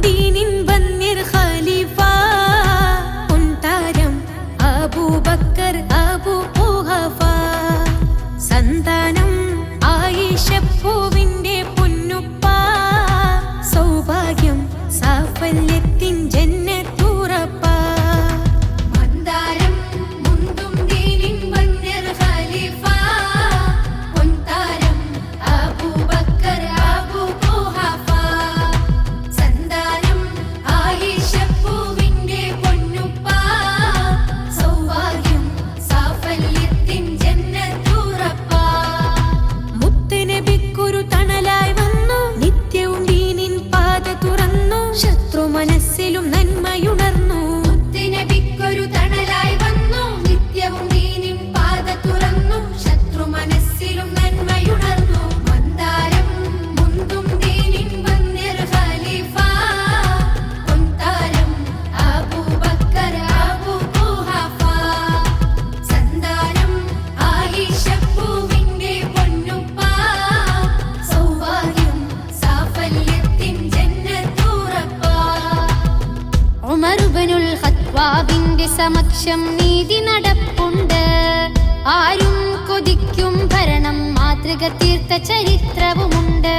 ദീനിൻ വന്യർ ഖലീഫ പൊൻതാരം അബൂബക്കർ അബൂ ഖുഹാഫ സന്താനം ആയിഷപ്പൂവിന്റെ പൊന്നുപ്പ സൗഭാഗ്യം സാഫല്യത്തിൻ ജന്നത്തുറപ്പ മന്ദാരം മുന്തും ദീനിൻ വന്യർ ഖലീഫ പൊൻതാരം അബൂബക്കർ അബൂ ഖുഹാഫ സന്താനം ആയിഷപ്പൂവിന്റെ പൊന്നുപ്പ സൗഭാഗ്യം സാഫല്യത്തിൻ ജന്നത്തുറപ്പ മുത്തുനബിക്കൊരു തണലായി വന്നു നിത്യവും ദീനിൻ പാത തുറന്നു ശത്രു മനസ്സിലും നന്മയുണർന്നു മുത്തുനബിക്കൊരു തണലായി വന്നു നിത്യവും ദീനിൻ പാത തുറന്നു ശത്രു മനസ്സിലും നന്മയുണർന്നു മന്ദാരം മുന്തും ദീനിൻ വന്യർ ഖലീഫ പൊൻതാരം അബൂബക്കർ അബൂ ഖുഹാഫ സന്താനം ആയിഷപ്പൂവിന്റെ പൊന്നുപ്പ സൗഭാഗ്യം സാഫല്യത്തിൻ ജന്നത്തുറപ്പ ഉമർ ഇബ്നുൽ ഖത്താബിന്റെ സമക്ഷം നീതി നടപ്പുണ്ട് ആരും കൊതിക്കും ഭരണം മാതൃക തീർത്ത ചരിത്രവുമുണ്ട്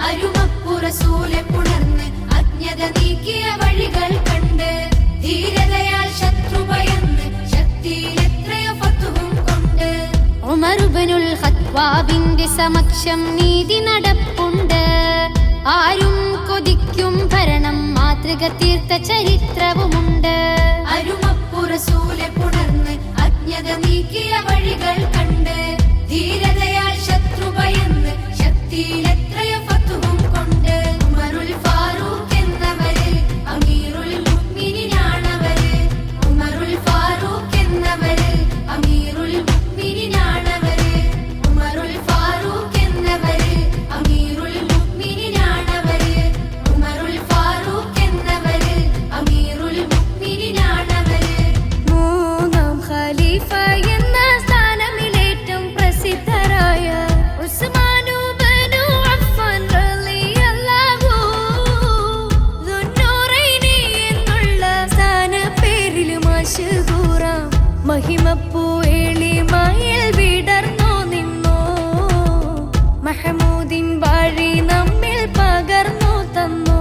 അരുമപ്പുറസൂലെ പുണർന്ന് അജ്ഞത നീക്കിയ വഴികൾ കണ്ട് ധീരതയാൽ ശത്രു ഭയന്ന് ശക്തിയിലെത്രയോ ഫത്ഹും കൊണ്ട് ഉമർ ഇബ്നുൽ ഖത്താബിന്റെ സമക്ഷം നീതി നടപ്പുണ്ട് ആരും കൊതിക്കും ഭരണം മാതൃക തീർത്ത ചരിത്രവുമുണ്ട് അരുമപ്പുറസൂലെ പുണർന്ന് അജ്ഞത നീക്കിയ വഴികൾ കണ്ട് ധീരതയാൽ ശത്രു ഭയന്ന് ശക്തിയിലെത്രയോ ഫത്ഹും കൊണ്ട് ഉമറുൽ ഫാറൂഖ് എന്നവര് അമീറുൽ മുഅ്മിനീനാണവര് ഉമറുൽ ഫാറൂഖ് എന്നവര് അമീറുൽ മുഅ്മിനീനാണവര് ഉമറുൽ ഫാറൂഖ് എന്നവര് അമീറുൽ മുഅ്മിനീനാണവര് ഉമറുൽ ഫാറൂഖ് എന്നവര് അമീറുൽ മുഅ്മിനീനാണവര് മൂന്നാം ഖലീഫ എന്ന സ്ഥാനമിലേറ്റവും പ്രസിദ്ധരായ ഉസ്മാനു ബനു അഫ്ഫാൻ റളിയല്ലാഹു ദുന്നൂറൈനി എന്നുള്ള സ്ഥാനപ്പേരിൽ മശഹൂറാം മഹിമപ്പൂ എളിമയിൽ വിടർന്നു നിന്നു മഹമൂദിൻ വഴി നമ്മിൽ പകർന്നു തന്നു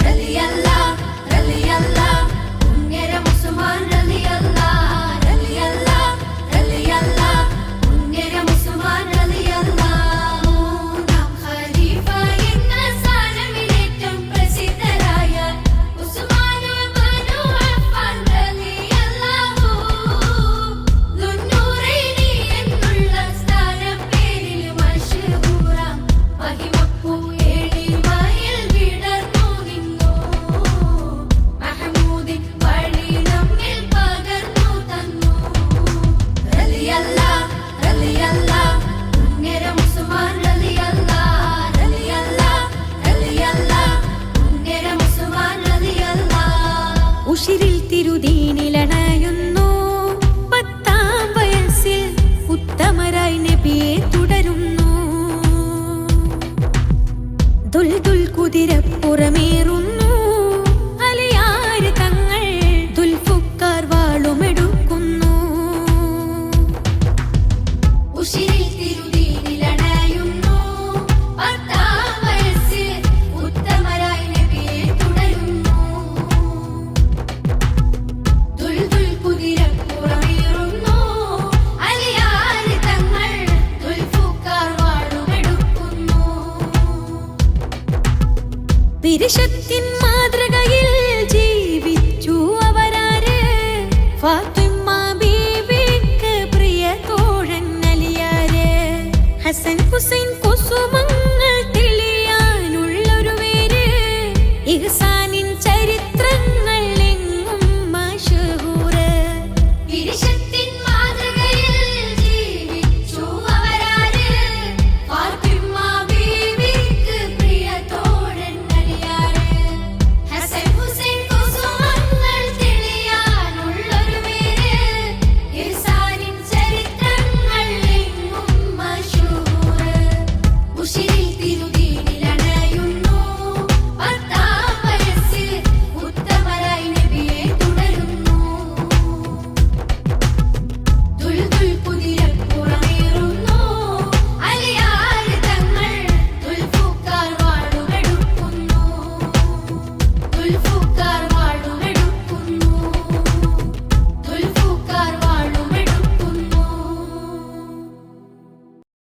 റളിയല്ലാഹ് റളിയല്ലാഹ് ഉന്നരം ഉസ്മാൻ റളിയല്ലാഹ് റളിയല്ലാഹ് റളിയല്ലാഹ് ഉന്നരം ഉസ്മാൻ റളിയല്ലാഹ് മൂന്നാം ഖലീഫ എന്ന സ്ഥാനമിലേറ്റവും പ്രസിദ്ധരായ ഉസ്മാനു ബനു അഫ്ഫാൻ റളിയല്ലാഹു ദുന്നൂറൈനി എന്നുള്ള സ്ഥാനപ്പേരിൽ മശഹൂറാം മഹിമപ്പൂ എളിമയിൽ വിടർന്നു നിന്നു മഹമൂദിൻ വഴി നമ്മിൽ പകർന്നു തന്നു റളിയല്ലാഹ് റളിയല്ലാഹ് ഉന്നരം ഉസ്മാൻ റളിയല്ലാഹ് റളിയല്ലാഹ് റളിയല്ലാഹ് ഉന്നരം ഉസ്മാൻ റളിയല്ലാഹ് ഉശിരിൽ തിരുദീനിലണയുന്നു 10-ാം വയസ്സിൽ ഉത്തമരായി നബിയെ തുടരുന്നു ദുൽദുൽ കുതിരപ്പുറമേറുന്നു അലിയാര് തങ്ങൾ ദുൽഫുക്കാർ വാളുമെടുക്കുന്നു ഉശിരിൽ തിരുദീനിലണയുന്നു 10-ാം വയസ്സിൽ ഉത്തമരായി നബിയെ തുടരുന്നു ദുൽദുൽ കുതിരപ്പുറമേറുന്നു അലിയാര് തങ്ങൾ ദുൽഫുക്കാർ വാളുമെടുക്കുന്നു പിരിശത്തിൻ മാതൃകയിൽ